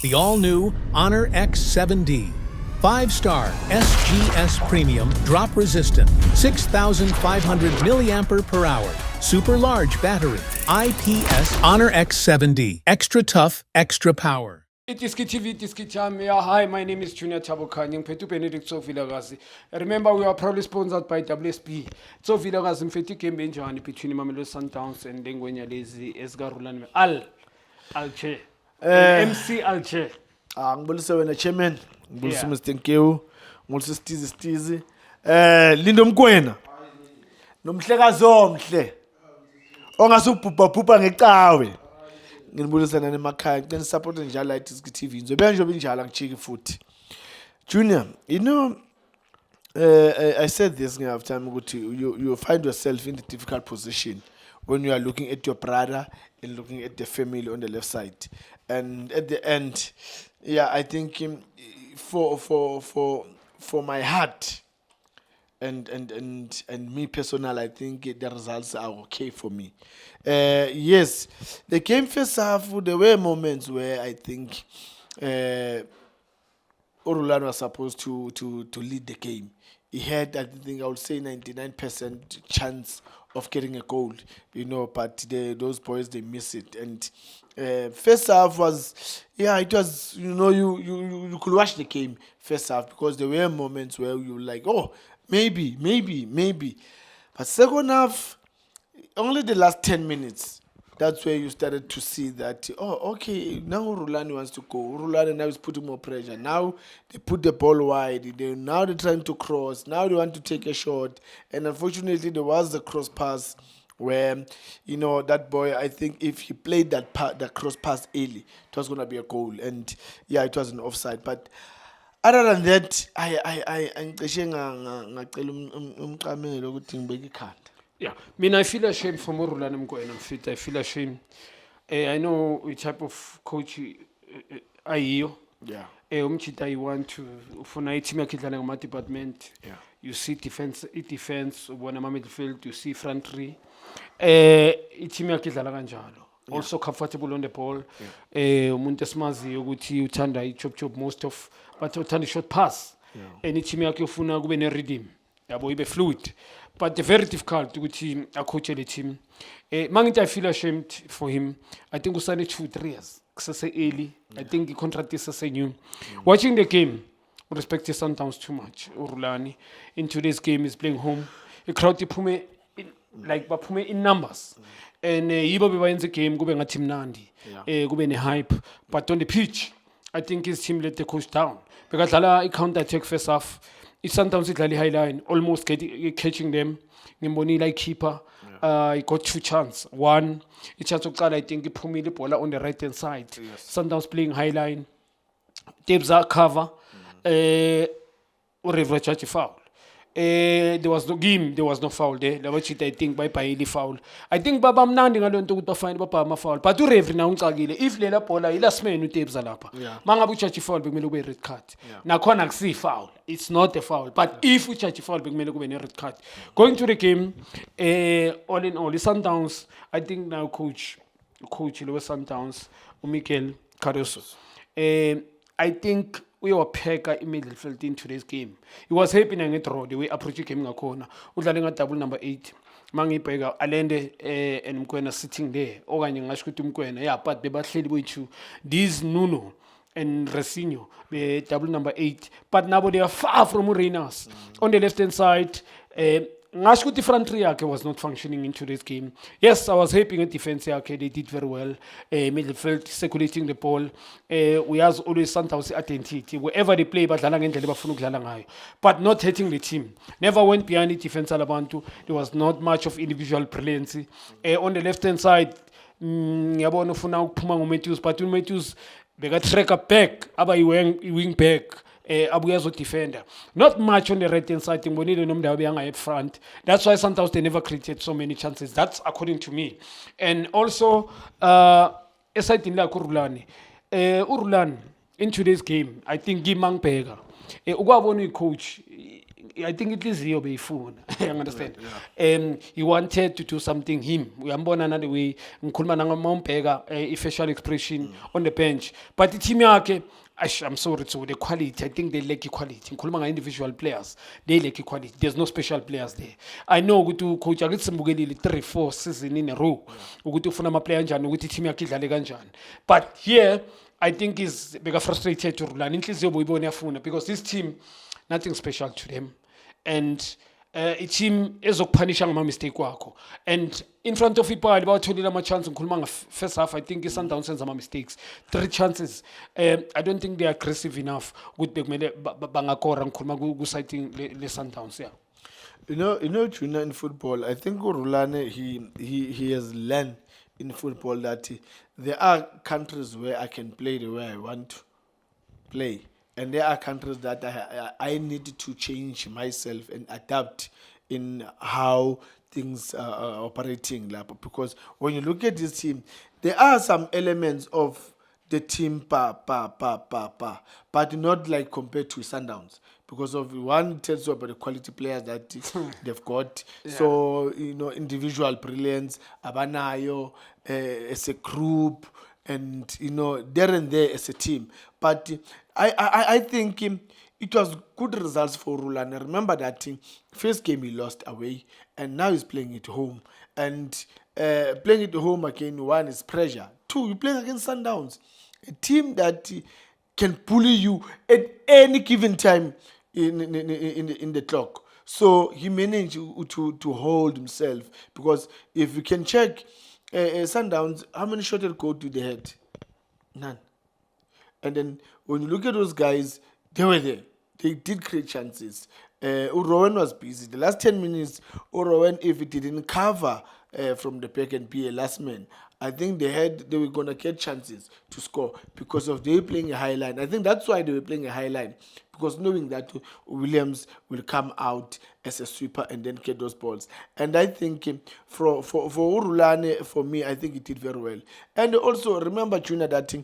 The all-new Honor X7D. 5-star SGS Premium Drop Resistant, 6,500 milliampere per hour. Super large battery. IPS Honor X7D. Extra tough, extra power. Itiski TV, Itiski Cham. Yeah, hi, my name is Junior Chabukanyang, Petu Benedict Sophilagazi. Remember, we are proudly sponsored by WSP. Sophilagazi, Mfeti Kembenjani between Mamelodi Sundowns and Dengwenya Lazy, Esgarulan Alche. MC Alche. Ngibulisa wena chairman, ngibulisa Mr Nkewu, ngibulisa Stizi. Lindo Mkwena. Nomhlekazi omhle. Ongasubhubha ngecawe. Ngibulisa nani emakhaya, ngicela support njalo la Itiski TV. Ngizobe nje njalo ngichiki futhi. Junior, you know I said this ngehalf time ukuthi you find yourself in the difficult position when you are looking at your brother and looking at the family on the left side. And at the end, yeah, I think for my heart and me personal, I think the results are okay for me. Yes, the game first half, there were moments where I think Orlando was supposed to lead the game. He had, I think I would say 99% chance of getting a goal, but those boys, they miss it. And first half was, it was, you could watch the game first half because there were moments where you were like, oh, maybe. But second half, only the last 10 minutes, that's where you started to see that, oh, okay, now Rulani wants to go. Rulani now is putting more pressure. Now they put the ball wide. Now they're trying to cross. Now they want to take a shot. And unfortunately, there was the cross pass where, that boy, I think if he played that cross pass early, it was going to be a goal. And, yeah, it was an offside. But other than that, Yeah, I feel ashamed for Morulana Mkwena. I feel ashamed. I know which type of coach are you. Yeah. I want to for night team yakidlala department. Yeah. You see defense, ubona midfield, you see front three. Team yakidlala kanjalo. Also comfortable on the ball. Umuntu esimazi ukuthi uthanda chop most of, but uthanda short pass. And team yakhe ufuna kube ne rhythm. Yabo ibe fluid. But very difficult ukuthi coach the team. I feel ashamed for him. I think usane 2-3 years. Early. I think the contract is new. Watching the game, respect the Sundowns too much. Urulani in today's game is playing home. The crowd pume in numbers. And yibo bebayenza game kube ngathi mnandi. Kube ne hype. But on the pitch, I think his team let the coach down. Because I counter attack first half. It's sometimes it's like high line, almost catching them. Ngimbonile like keeper. He got 2 chances. One, it's just I think he put me the ball on the right hand side. Yes. Sometimes playing high line. Debs cover. Or judge foul. There was no game, there was no foul there. I think by Paili foul. I think Baba Mnandi ngaloo nto ukuthi find Baba foul. But uReferee na ungicakile if lela bola last man uTebza lapha. Mangabe uJudge foul bekumele kube red card. Nakhona akusi foul. It's not a foul. But if uJudge foul bekumele kube ne red card. Going to the game, all in all, the Sundowns, I think now coach Lowe Sundowns, Mikel Caruso. I think we were peka in midfield in today's game. He was happening at draw the way approach game ngakona. Udlalenga double number 8. Mangibheka Alende and Mkwena sitting there. Okanye ngasho ukuthi Mkwena. Yeah, but bebahleli boyithu. These Nuno and Resinho, the double number 8. But now they are far from Urenas. On the left hand side, Ngashuti front three was not functioning in today's game. Yes, I was happy at defense. They did very well. Midfield circulating the ball. We have always Sundowns attentivity wherever they play, but not hitting the team. Never went behind the defense. Alabantu. There was not much of individual brilliancy. On the left hand side, Yabona Funa Puma Matthews, but Matthews they got tracker back. Aba wing back. Abuyazo defender. Not much on the right hand side. Up front. That's why sometimes they never created so many chances. That's according to me. And also, aside in Urulani, Urulani in today's game, I think Gimang Pega, Ugwaboni coach. I think inhliziyo beyifuna. You understand? He wanted to do something him. Uyambona na the way ngikhuluma nangombheka facial expression on the bench. But team yakhe I'm sorry to the quality. I think they lack equality. Ngikhuluma individual players. They lack equality. There's no special players there. I know ukuthi coach akitsimbukelile 3-4 season in a row. Ukuthi ufuna ama player kanjani ukuthi team yakhe idlale kanjani. But here I think is bega frustrated to Rulani. Inhliziyo boyibona yafuna because this team nothing special to them. And a team ezokupunisha ngama mistake wakho. And in front of ibali bawatholile ama chance ngikhuluma first half I think iSundowns senza ama mistakes 3 chances. I don't think they are aggressive enough ukuthi bekumele bangakora ngikhuluma ku sighting le Sundowns yeah. You know, Junior, in football, I think Rulane he has learned in football that there are countries where I can play the way I want to play. And there are countries that I need to change myself and adapt in how things are operating. Because when you look at this team, there are some elements of the team, but not like compared to Sundowns. Because of one tells you about the quality players that they've got. Yeah. So, individual brilliance, Abanayo, as a group, and, there and there as a team. But I think it was good results for Rulane. Remember that first game he lost away, and now he's playing at home. And playing at home again, one is pressure. Two, you're playing against Sundowns, a team that can bully you at any given time in the clock. So he managed to hold himself, because if you can check Sundowns, how many shots on goal do they had? None. And then when you look at those guys, they were there. They did create chances. Rowan was busy. The last 10 minutes, Rowan, if it didn't cover from the back and be a last man, I think they were going to get chances to score because of they were playing a high line. I think that's why they were playing a high line, because knowing that Williams will come out as a sweeper and then get those balls. And I think for Rulane, for me, I think he did very well. And also remember, Junior, that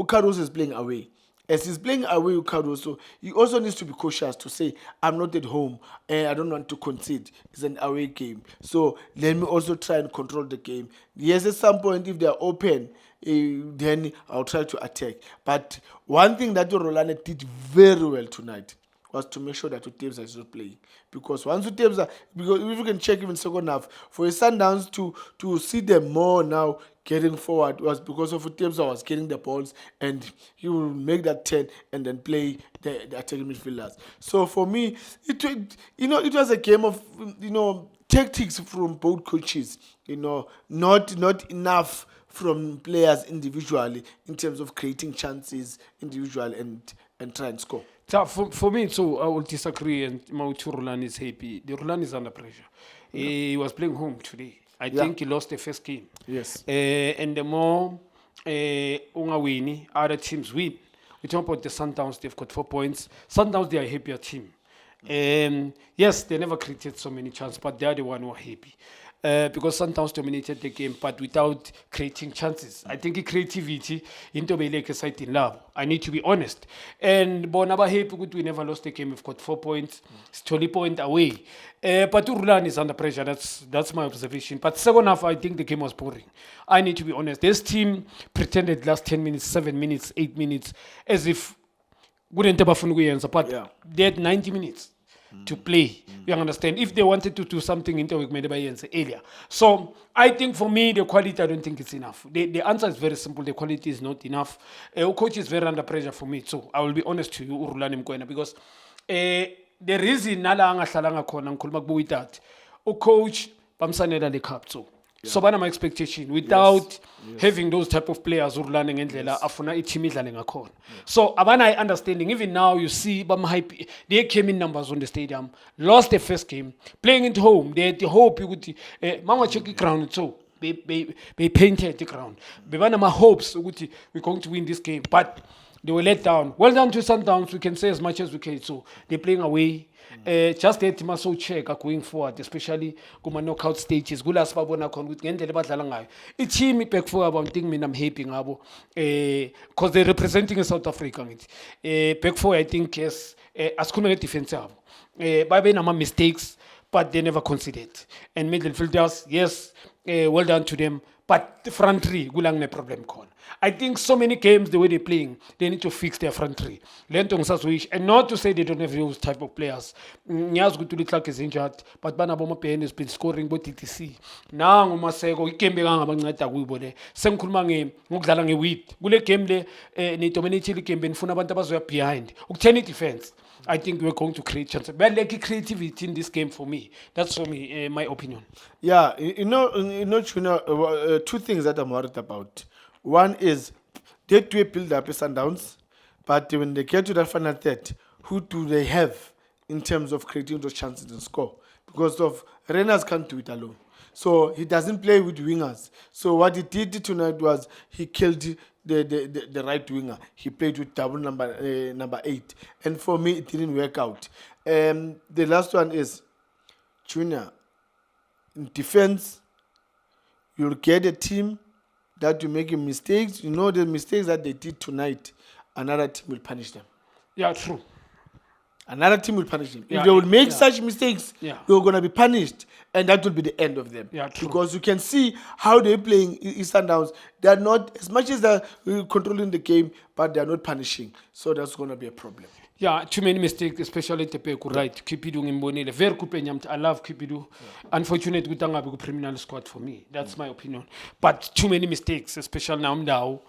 Caruso is playing away. As he's playing away with Caruso, he also needs to be cautious to say, I'm not at home and I don't want to concede. It's an away game. So let me also try and control the game. Yes, at some point, if they're open, then I'll try to attack. But one thing that Rulane did very well tonight was to make sure that Utebza is not playing. Because once Utebza, because if you can check even second half, for Sundowns to see them more now getting forward was because of Utebza was getting the balls, and he will make that 10 and then play the attacking midfielders. So for me, it was a game of tactics from both coaches. Not enough from players individually in terms of creating chances individually and try and score. So for me, so I will disagree, and Mautu Rulane is happy. The Rulane is under pressure. Yeah. He was playing home today. I think he lost the first game. Yes. And the more Ungawini, other teams win. We talk about the Sundowns, they've got 4 points. Sundowns, they are a happier team. Yes, they never created so many chances, but they are the one who are happy. Because Sundowns dominated the game, but without creating chances. I think creativity into Beleke side in love. I need to be honest. And Bonaba happy we never lost the game. We've got 4 points. It's 20 points away. But Rulane is under pressure. That's my observation. But second half, I think the game was boring. I need to be honest. This team pretended last 10 minutes, 7 minutes, 8 minutes, as if wouldn't have a but they had 90 minutes. To play, you understand? If they wanted to do something in the week, maybe earlier. So I think for me, the quality, I don't think it's enough. The answer is very simple. The quality is not enough. Coach is very under pressure for me. So I will be honest to you, Rulane Mkwena, because the reason nala angahlala khona ngikhuluma kubuyi that coach bamsanela le cup so. So bana my expectation without having those type of players Rulane ngendlela afuna i-team idlale ngakhona. So abana understanding, even now you see hype, they came in numbers on the stadium, lost the first game, playing at home. They had the hope ukuthi manga check ground so they painted the ground. Bebana my hopes ukuthi we're going to win this game, but they were let down. Well done to Sundowns, we can say as much as we can. So they're playing away. Just that must so check going forward, especially kuma knockout stages. Gula sibabona khona ukuthi ngendlela badlala ngayo. I-team back for about thing mina I'm happy ngabo because they're representing South Africa ngithi. Back for I think yes asikhuluma nge defense yabo. babe nama mistakes, but they never conceded. And midfielders, yes, well done to them. But the front three, gulang ne problem con. I think so many games, the way they're playing, they need to fix their front three. And not to say they don't have those type of players. Nyaz Gutuli Clark is injured, but Banaboma Pen has been scoring both TTC. Now, Masego, Ikembe Gangabangata Wibode, Senkulmange, Mugdalange Wheat, Gule Kemble, Nitomenichi Kembe, Funabantabas were behind. Ukteni defense. I think we're going to create chances. But like creativity in this game for me. That's for me, my opinion. Yeah, two things that I'm worried about. One is they do build up Sundowns, but when they get to that final third, who do they have in terms of creating those chances to score? Because of Renas can't do it alone. So he doesn't play with wingers. So what he did tonight was he killed the right winger. He played with double number 8. And for me, it didn't work out. The last one is Junior. In defense, you'll get a team that will make mistakes. You know the mistakes that they did tonight, another team will punish them. Yeah, true. Another team will punish them. Yeah, if they will make such mistakes, yeah, they're going to be punished. And that will be the end of them. Yeah, true. Because you can see how they're playing Eastern Downs. They're not, as much as they're controlling the game, but they're not punishing. So that's going to be a problem. Yeah, too many mistakes, especially Tepeku, right? Kipidu Ngimbonile. Very kupenyam. I love Kipidu. Unfortunately, we don't have a criminal squad for me. That's my opinion. But too many mistakes, especially now.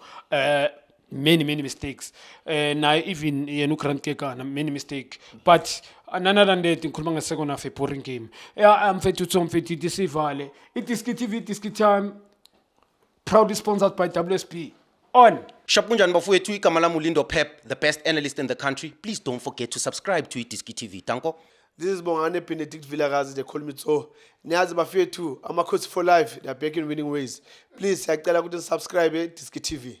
Many mistakes. Now even Ukraine Keka, many mistakes. But another than that, in Kulmanga second half a pouring game. Yeah, I'm fit to some fit this valley. It is TV time. Proudly sponsored by WSP. On. Shapunjan Bafwetu Kamala Mulindo Pep, the best analyst in the country. Please don't forget to subscribe to Itiski TV. Tanko. This is Bongane Benedict Villagazi, they call me so. Niaz Bafwetu, I'm a coach for life. They're back in winning ways. Please, subscribe to Itiski TV.